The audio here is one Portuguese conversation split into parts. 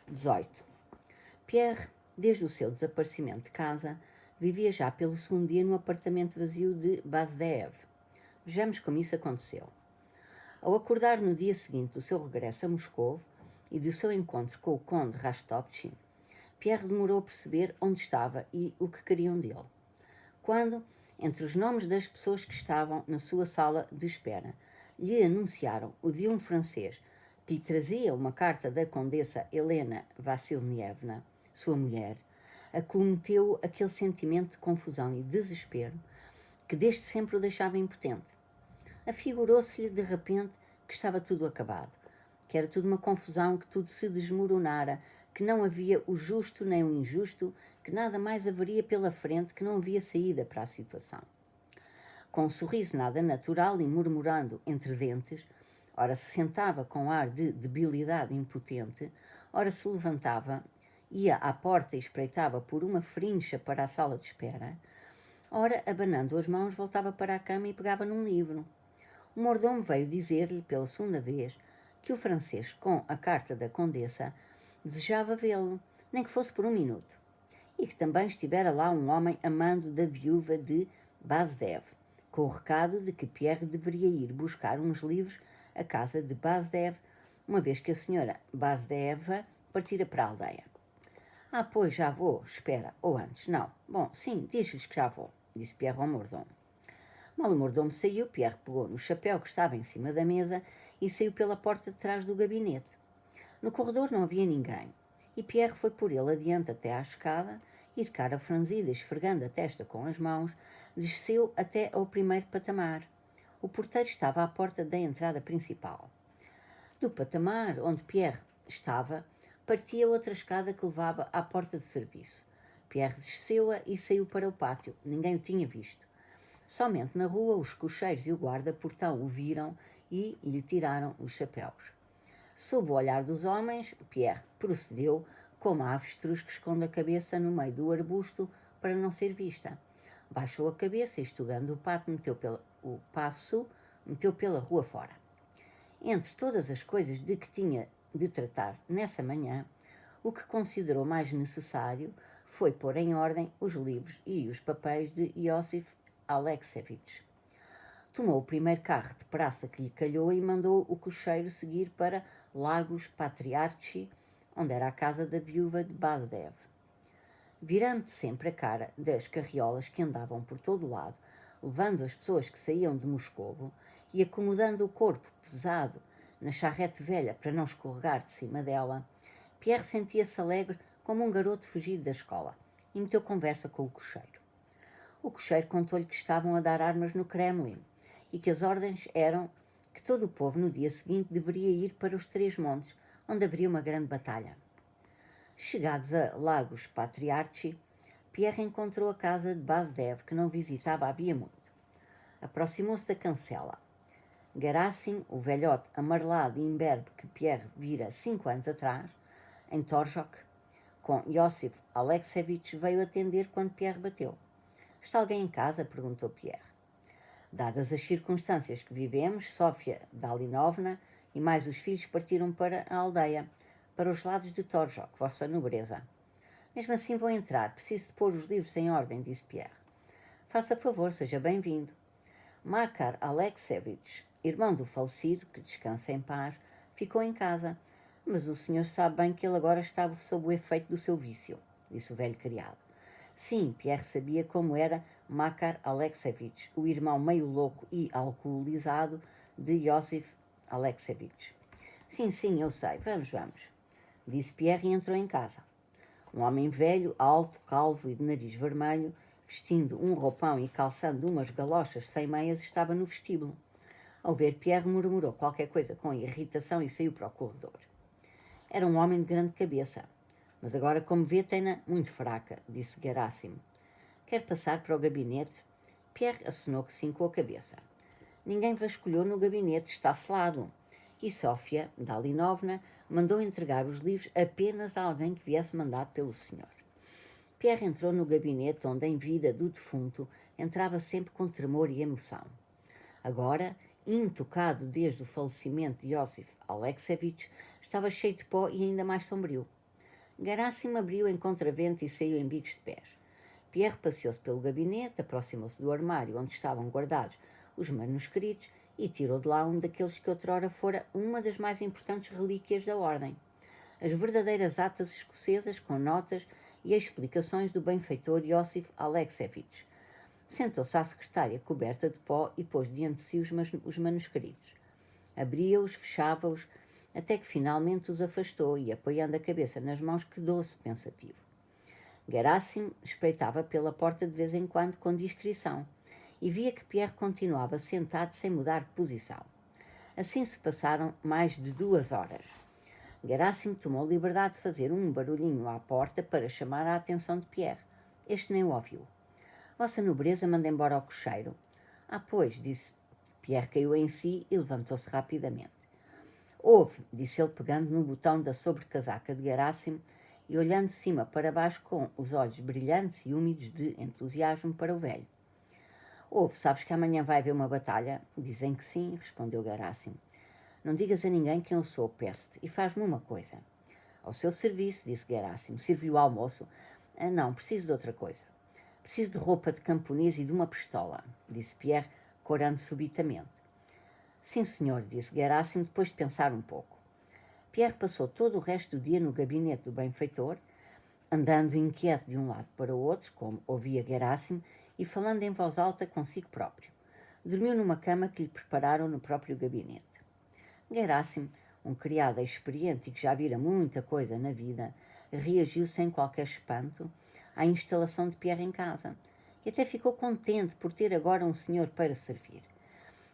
18. Pierre, desde o seu desaparecimento de casa, vivia já pelo segundo dia no apartamento vazio de Bazdev. Vejamos como isso aconteceu. Ao acordar no dia seguinte do seu regresso a Moscou e do seu encontro com o conde Rastopchin, Pierre demorou a perceber onde estava e o que queriam dele. Quando, entre os nomes das pessoas que estavam na sua sala de espera, lhe anunciaram o de um francês que lhe trazia uma carta da condessa Helena Vassilnievna, sua mulher, acometeu aquele sentimento de confusão e desespero que desde sempre o deixava impotente. Afigurou-se-lhe de repente que estava tudo acabado, que era tudo uma confusão, que tudo se desmoronara, que não havia o justo nem o injusto, que nada mais haveria pela frente, que não havia saída para a situação. Com um sorriso nada natural e murmurando entre dentes, ora se sentava com ar de debilidade impotente, ora se levantava, ia à porta e espreitava por uma frincha para a sala de espera, ora, abanando as mãos, voltava para a cama e pegava num livro. O mordomo veio dizer-lhe, pela segunda vez, que o francês, com a carta da condessa, desejava vê-lo, nem que fosse por um minuto, e que também estivera lá um homem amando da viúva de Bazdev, com o recado de que Pierre deveria ir buscar uns livros à casa de Bazdev, uma vez que a senhora Bazdeva partira para a aldeia. Ah, pois, já vou, espera, ou antes, não. Bom, sim, diz-lhes que já vou, disse Pierre ao mordomo. Mal o mordomo saiu, Pierre pegou no chapéu que estava em cima da mesa e saiu pela porta de trás do gabinete. No corredor não havia ninguém, e Pierre foi por ele adiante até à escada e, de cara franzida, esfregando a testa com as mãos, desceu até ao primeiro patamar. O porteiro estava à porta da entrada principal. Do patamar onde Pierre estava, partia outra escada que levava à porta de serviço. Pierre desceu-a e saiu para o pátio. Ninguém o tinha visto. Somente na rua os cocheiros e o guarda-portão o viram e lhe tiraram os chapéus. Sob o olhar dos homens, Pierre procedeu como a avestruz que esconde a cabeça no meio do arbusto para não ser vista. Baixou a cabeça e, estugando o passo, meteu pela rua fora. Entre todas as coisas de que tinha de tratar nessa manhã, o que considerou mais necessário foi pôr em ordem os livros e os papéis de Iosif Alexeyevich. Tomou o primeiro carro de praça que lhe calhou e mandou o cocheiro seguir para Lagos Patriarchi, onde era a casa da viúva de Bazdev. Virando sempre a cara das carriolas que andavam por todo o lado, levando as pessoas que saíam de Moscovo e acomodando o corpo pesado na charrete velha para não escorregar de cima dela, Pierre sentia-se alegre como um garoto fugido da escola e meteu conversa com o cocheiro. O cocheiro contou-lhe que estavam a dar armas no Kremlin e que as ordens eram que todo o povo no dia seguinte deveria ir para os Três Montes, onde haveria uma grande batalha. Chegados a Lagos Patriarchi, Pierre encontrou a casa de Bazdev, que não visitava havia muito. Aproximou-se da cancela. Garassim, o velhote amarelado e imberbe que Pierre vira 5 anos atrás, em Torzhok, com Iosif Alexeyevich, veio atender quando Pierre bateu. Está alguém em casa? Perguntou Pierre. Dadas as circunstâncias que vivemos, Sofia Dalinovna e mais os filhos partiram para a aldeia, para os lados de Torzhok, vossa nobreza. Mesmo assim vou entrar, preciso de pôr os livros em ordem, disse Pierre. Faça favor, seja bem-vindo. Makar Alexeyevich, irmão do falecido, que descansa em paz, ficou em casa, mas o senhor sabe bem que ele agora estava sob o efeito do seu vício, disse o velho criado. Sim, Pierre sabia como era Makar Alexeyevich, o irmão meio louco e alcoolizado de Iosif Alexeyevich. Sim, eu sei. Vamos, disse Pierre e entrou em casa. Um homem velho, alto, calvo e de nariz vermelho, vestindo um roupão e calçando umas galochas sem meias, estava no vestíbulo. Ao ver Pierre, murmurou qualquer coisa com irritação e saiu para o corredor. Era um homem de grande cabeça, mas agora, como vê, tem-na muito fraca, disse Garassim. Quer passar para o gabinete? Pierre acenou que sim com a cabeça. Ninguém vasculhou no gabinete, está selado. E Sofia Dalinovna mandou entregar os livros apenas a alguém que viesse mandado pelo senhor. Pierre entrou no gabinete onde, em vida do defunto, entrava sempre com tremor e emoção. Agora, intocado desde o falecimento de Iosif Alexeyevich, estava cheio de pó e ainda mais sombrio. Gerasim abriu em contravento e saiu em bicos de pés. Pierre passeou-se pelo gabinete, aproximou-se do armário onde estavam guardados os manuscritos e tirou de lá um daqueles que outrora fora uma das mais importantes relíquias da ordem. As verdadeiras atas escocesas com notas e explicações do benfeitor Iosif Aleksevich. Sentou-se à secretária coberta de pó e pôs diante de si os manuscritos. Abria-os, fechava-os, até que finalmente os afastou e, apoiando a cabeça nas mãos, quedou-se pensativo. Gerasim espreitava pela porta de vez em quando com discrição e via que Pierre continuava sentado sem mudar de posição. Assim se passaram mais de 2 horas. Gerasim tomou liberdade de fazer um barulhinho à porta para chamar a atenção de Pierre. Este nem o ouviu. Vossa nobreza manda embora o cocheiro. Ah, pois, disse. Pierre caiu em si e levantou-se rapidamente. Ouve, disse ele pegando no botão da sobrecasaca de Gerasim e olhando de cima para baixo com os olhos brilhantes e úmidos de entusiasmo para o velho. Ouve, sabes que amanhã vai haver uma batalha? Dizem que sim, respondeu Gerasim. Não digas a ninguém quem eu sou, peste, e faz-me uma coisa. Ao seu serviço, disse Gerasim. Sirve-lhe o almoço? Ah, não, preciso de outra coisa. Preciso de roupa de camponês e de uma pistola, disse Pierre, corando subitamente. Sim, senhor, disse Gerasim, depois de pensar um pouco. Pierre passou todo o resto do dia no gabinete do benfeitor, andando inquieto de um lado para o outro, como ouvia Gerasim, e falando em voz alta consigo próprio. Dormiu numa cama que lhe prepararam no próprio gabinete. Gerasim, um criado experiente e que já vira muita coisa na vida, reagiu sem qualquer espanto à instalação de Pierre em casa e até ficou contente por ter agora um senhor para servir.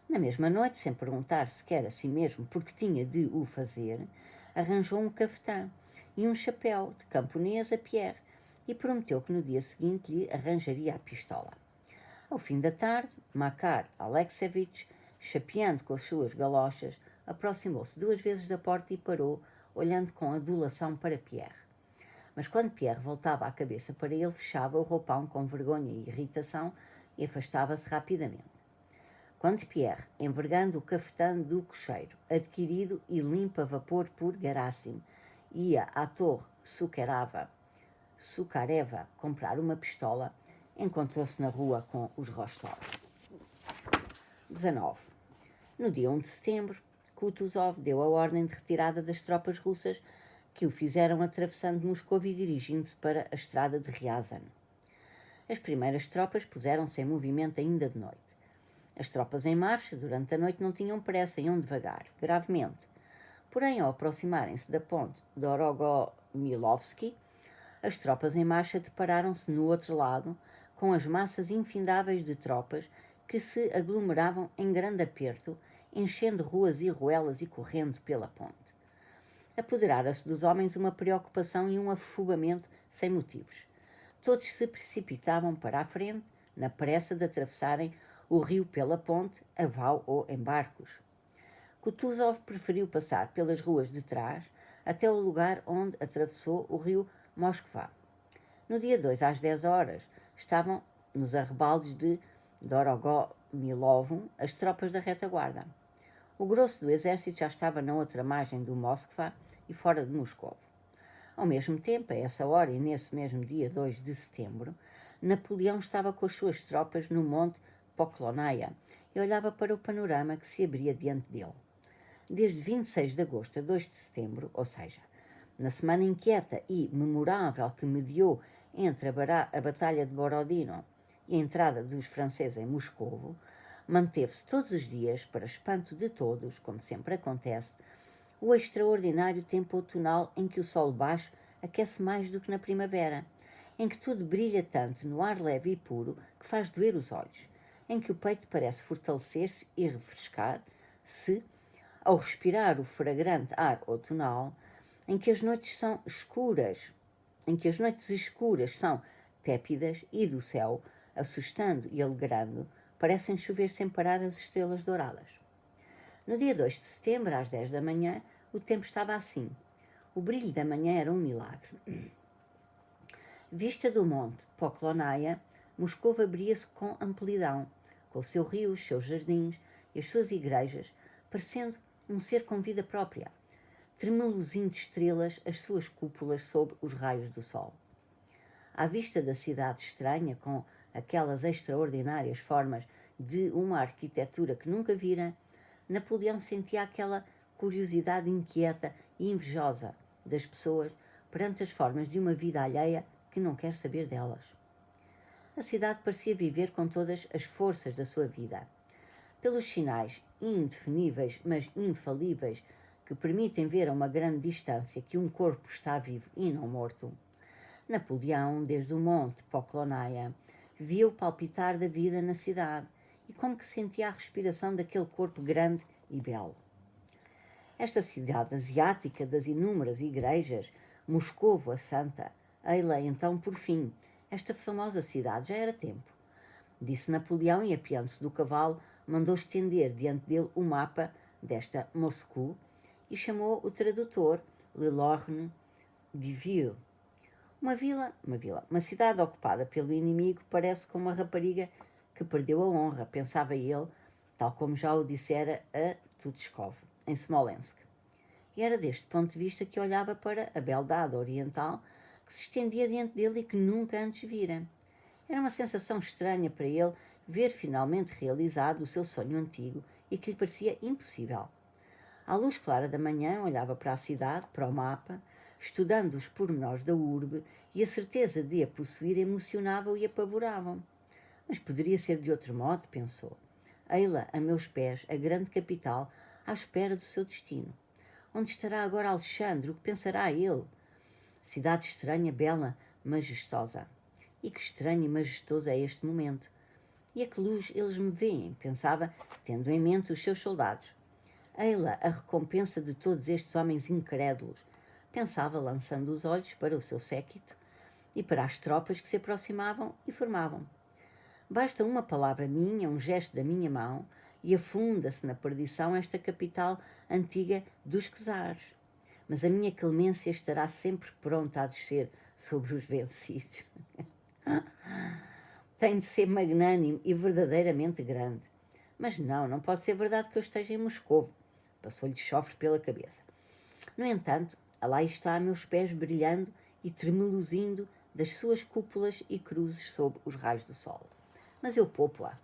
Na mesma noite, sem perguntar sequer a si mesmo porque tinha de o fazer, arranjou um cafetã e um chapéu de camponês a Pierre e prometeu que no dia seguinte lhe arranjaria a pistola. Ao fim da tarde, Makar Aleksevich, chapeando com as suas galochas, aproximou-se 2 vezes da porta e parou, olhando com adulação para Pierre. Mas quando Pierre voltava a cabeça para ele, fechava o roupão com vergonha e irritação e afastava-se rapidamente. Quando Pierre, envergando o cafetã do cocheiro, adquirido e limpo a vapor por Gerasim, ia à torre Sukareva comprar uma pistola, encontrou-se na rua com os Rostov. 19. No dia 1 de setembro, Kutuzov deu a ordem de retirada das tropas russas que o fizeram atravessando Moscou e dirigindo-se para a estrada de Ryazan. As primeiras tropas puseram-se em movimento ainda de noite. As tropas em marcha durante a noite não tinham pressa, iam devagar, gravemente. Porém, ao aproximarem-se da ponte Dorogomilovsky, as tropas em marcha depararam-se no outro lado com as massas infindáveis de tropas que se aglomeravam em grande aperto, enchendo ruas e ruelas e correndo pela ponte. Apoderara-se dos homens uma preocupação e um afogamento sem motivos. Todos se precipitavam para a frente, na pressa de atravessarem o rio pela ponte, a vau ou em barcos. Kutuzov preferiu passar pelas ruas de trás até o lugar onde atravessou o rio Moskva. No dia 2, às 10 horas, estavam nos arrebaldes de Dorogomilovo as tropas da retaguarda. O grosso do exército já estava na outra margem do Moskva e fora de Moscou. Ao mesmo tempo, a essa hora e nesse mesmo dia 2 de setembro, Napoleão estava com as suas tropas no monte Poklonaya e olhava para o panorama que se abria diante dele. Desde 26 de agosto a 2 de setembro, ou seja, na semana inquieta e memorável que mediou entre a Batalha de Borodino e a entrada dos franceses em Moscovo, manteve-se todos os dias, para espanto de todos, como sempre acontece, o extraordinário tempo outonal em que o sol baixo aquece mais do que na primavera, em que tudo brilha tanto no ar leve e puro que faz doer os olhos, em que o peito parece fortalecer-se e refrescar-se ao respirar o fragrante ar outonal, em que as noites escuras são tépidas e do céu, assustando e alegrando, parecem chover sem parar as estrelas douradas. No dia 2 de setembro, às 10 da manhã, o tempo estava assim. O brilho da manhã era um milagre. Vista do monte Poklonaya, Moscou abria-se com amplidão, com o seu rio, os seus jardins e as suas igrejas, parecendo um ser com vida própria. tremeluzindo estrelas as suas cúpulas sob os raios do sol. À vista da cidade estranha, com aquelas extraordinárias formas de uma arquitetura que nunca vira, Napoleão sentia aquela curiosidade inquieta e invejosa das pessoas perante as formas de uma vida alheia que não quer saber delas. A cidade parecia viver com todas as forças da sua vida. Pelos sinais indefiníveis, mas infalíveis, que permitem ver a uma grande distância que um corpo está vivo e não morto, Napoleão, desde o monte Poklonaya, via o palpitar da vida na cidade e como que sentia a respiração daquele corpo grande e belo. Esta cidade asiática das inúmeras igrejas, Moscovo a Santa, ei-la então por fim, esta famosa cidade, já era tempo. Disse Napoleão e, apeando-se do cavalo, mandou estender diante dele o mapa desta Moscou e chamou o tradutor Lelorgne de Ville. Uma cidade ocupada pelo inimigo parece como uma rapariga que perdeu a honra, pensava ele, tal como já o dissera a Tutskov, em Smolensk. E era deste ponto de vista que olhava para a beldade oriental que se estendia diante dele e que nunca antes vira. Era uma sensação estranha para ele ver finalmente realizado o seu sonho antigo e que lhe parecia impossível. À luz clara da manhã olhava para a cidade, para o mapa, estudando os pormenores da urbe, e a certeza de a possuir emocionava-o e apavorava-o. Mas poderia ser de outro modo, pensou. Ei-la, a meus pés, a grande capital, à espera do seu destino. Onde estará agora Alexandre? O que pensará ele? Cidade estranha, bela, majestosa. E que estranho e majestoso é este momento. E a que luz eles me veem, pensava, tendo em mente os seus soldados. Ei-la, a recompensa de todos estes homens incrédulos, pensava, lançando os olhos para o seu séquito e para as tropas que se aproximavam e formavam. Basta uma palavra minha, um gesto da minha mão, e afunda-se na perdição esta capital antiga dos czares. Mas a minha clemência estará sempre pronta a descer sobre os vencidos. Tenho de ser magnânimo e verdadeiramente grande. Mas não pode ser verdade que eu esteja em Moscovo. Passou-lhe chofre pela cabeça. No entanto, lá está a meus pés brilhando e tremeluzindo das suas cúpulas e cruzes sob os raios do sol. Mas eu poupo-a.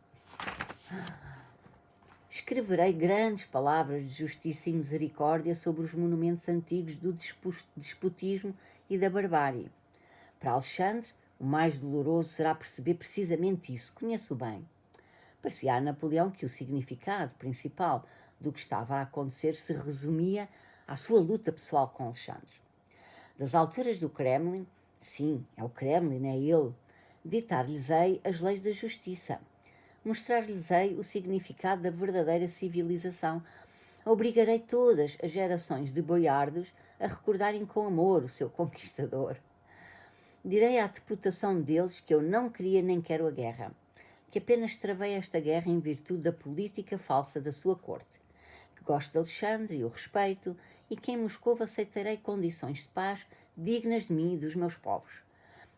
Escreverei grandes palavras de justiça e misericórdia sobre os monumentos antigos do despotismo e da barbárie. Para Alexandre, o mais doloroso será perceber precisamente isso. Conheço bem. Parecia a Napoleão que o significado principal do que estava a acontecer se resumia à sua luta pessoal com Alexandre. Das alturas do Kremlin, sim, é o Kremlin, é ele, ditar-lhes-ei as leis da justiça, mostrar-lhes-ei o significado da verdadeira civilização, obrigarei todas as gerações de boiardos a recordarem com amor o seu conquistador. Direi à deputação deles que eu não queria nem quero a guerra, que apenas travei esta guerra em virtude da política falsa da sua corte, que gosto de Alexandre e o respeito, e que em Moscou aceitarei condições de paz dignas de mim e dos meus povos.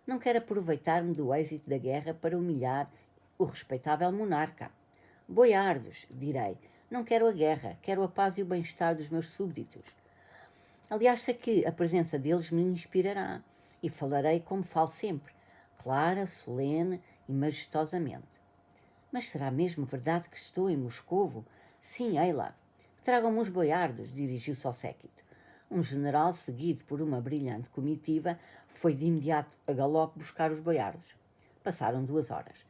Não quero aproveitar-me do êxito da guerra para humilhar o respeitável monarca. Boiardos, direi, não quero a guerra, quero a paz e o bem-estar dos meus súbditos. Aliás, sei que a presença deles me inspirará, e falarei como falo sempre, clara, solene e majestosamente. Mas será mesmo verdade que estou em Moscovo? Sim, ei lá. Tragam-me os boiardos, dirigiu-se ao séquito. Um general, seguido por uma brilhante comitiva, foi de imediato a galope buscar os boiardos. Passaram 2 horas.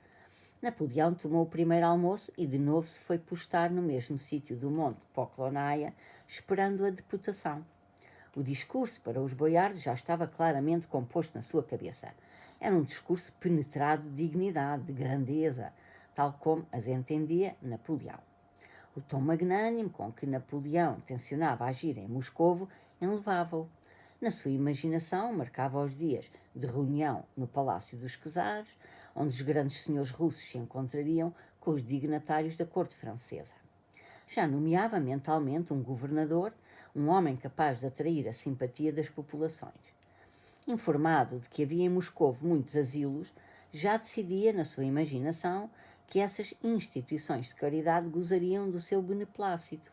Napoleão tomou o primeiro almoço e de novo se foi postar no mesmo sítio do monte Poklonaya, esperando a deputação. O discurso para os boiardos já estava claramente composto na sua cabeça. Era um discurso penetrado de dignidade, de grandeza, tal como as entendia Napoleão. O tom magnânimo com que Napoleão tencionava agir em Moscovo enlevava-o. Na sua imaginação, marcava os dias de reunião no Palácio dos Czares, onde os grandes senhores russos se encontrariam com os dignatários da corte francesa. Já nomeava mentalmente um governador, um homem capaz de atrair a simpatia das populações. Informado de que havia em Moscovo muitos asilos, já decidia na sua imaginação que essas instituições de caridade gozariam do seu beneplácito.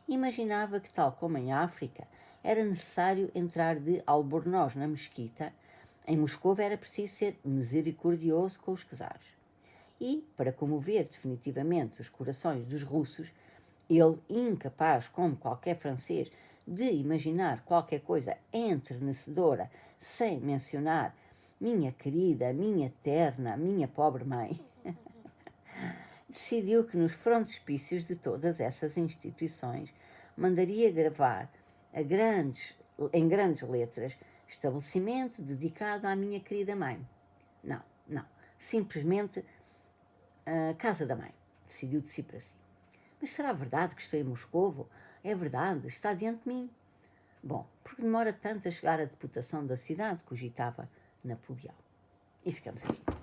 Imaginava que, tal como em África, era necessário entrar de albornoz na mesquita. Em Moscou era preciso ser misericordioso com os czares. E, para comover definitivamente os corações dos russos, ele, incapaz, como qualquer francês, de imaginar qualquer coisa enternecedora sem mencionar minha querida, minha terna, minha pobre mãe, decidiu que nos frontispícios de todas essas instituições mandaria gravar em grandes letras estabelecimento dedicado à minha querida mãe. Não, não, simplesmente Casa da Mãe. Decidiu de si para si. Mas será verdade que estou em Moscovo? É verdade, está diante de mim. Bom, porque demora tanto a chegar à deputação da cidade, cogitava Napoleão. E ficamos aqui.